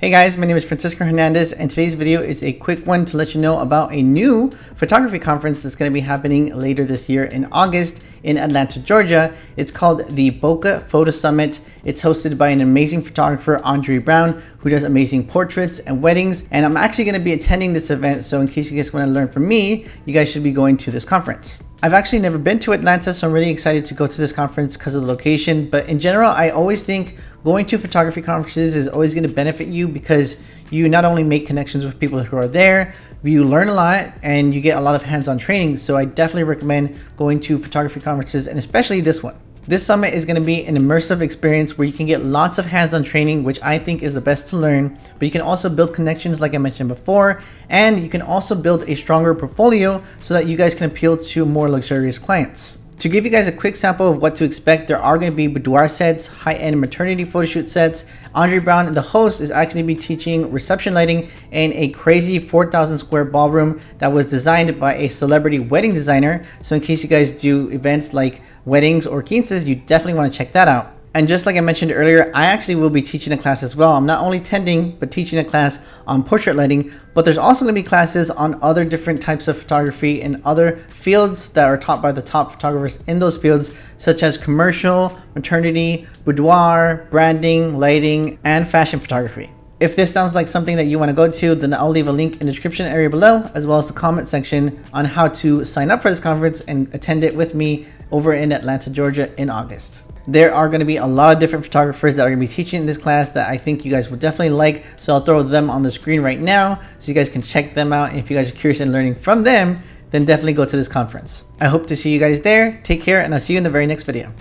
Hey guys, my name is Francisco Hernandez, and today's video is a quick one to let you know about a new photography conference that's going to be happening later this year in August in Atlanta, Georgia. It's called the Bokeh Photo Summit. It's hosted by an amazing photographer, Andre Brown, who does amazing portraits and weddings. And I'm actually going to be attending this event, so in case you guys want to learn from me, you guys should be going to this conference. I've actually never been to Atlanta, so I'm really excited to go to this conference because of the location. But in general, I always think going to photography conferences is always going to benefit you because you not only make connections with people who are there, you learn a lot and you get a lot of hands-on training. So I definitely recommend going to photography conferences, and especially this one. This summit is going to be an immersive experience where you can get lots of hands-on training, which I think is the best to learn, but you can also build connections like I mentioned before, and you can also build a stronger portfolio so that you guys can appeal to more luxurious clients. To give you guys a quick sample of what to expect, there are going to be boudoir sets, high-end maternity photo shoot sets. Andre Brown, the host, is actually be teaching reception lighting in a crazy 4,000 square ballroom that was designed by a celebrity wedding designer. So in case you guys do events like weddings or quinces, you definitely want to check that out. And just like I mentioned earlier, I actually will be teaching a class as well. I'm not only attending, but teaching a class on portrait lighting, but there's also going to be classes on other different types of photography and other fields that are taught by the top photographers in those fields, such as commercial, maternity, boudoir, branding, lighting, and fashion photography. If this sounds like something that you want to go to, then I'll leave a link in the description area below, as well as the comment section on how to sign up for this conference and attend it with me over in Atlanta, Georgia in August. There are going to be a lot of different photographers that are going to be teaching in this class that I think you guys will definitely like. So I'll throw them on the screen right now so you guys can check them out. And if you guys are curious in learning from them, then definitely go to this conference. I hope to see you guys there. Take care, and I'll see you in the very next video.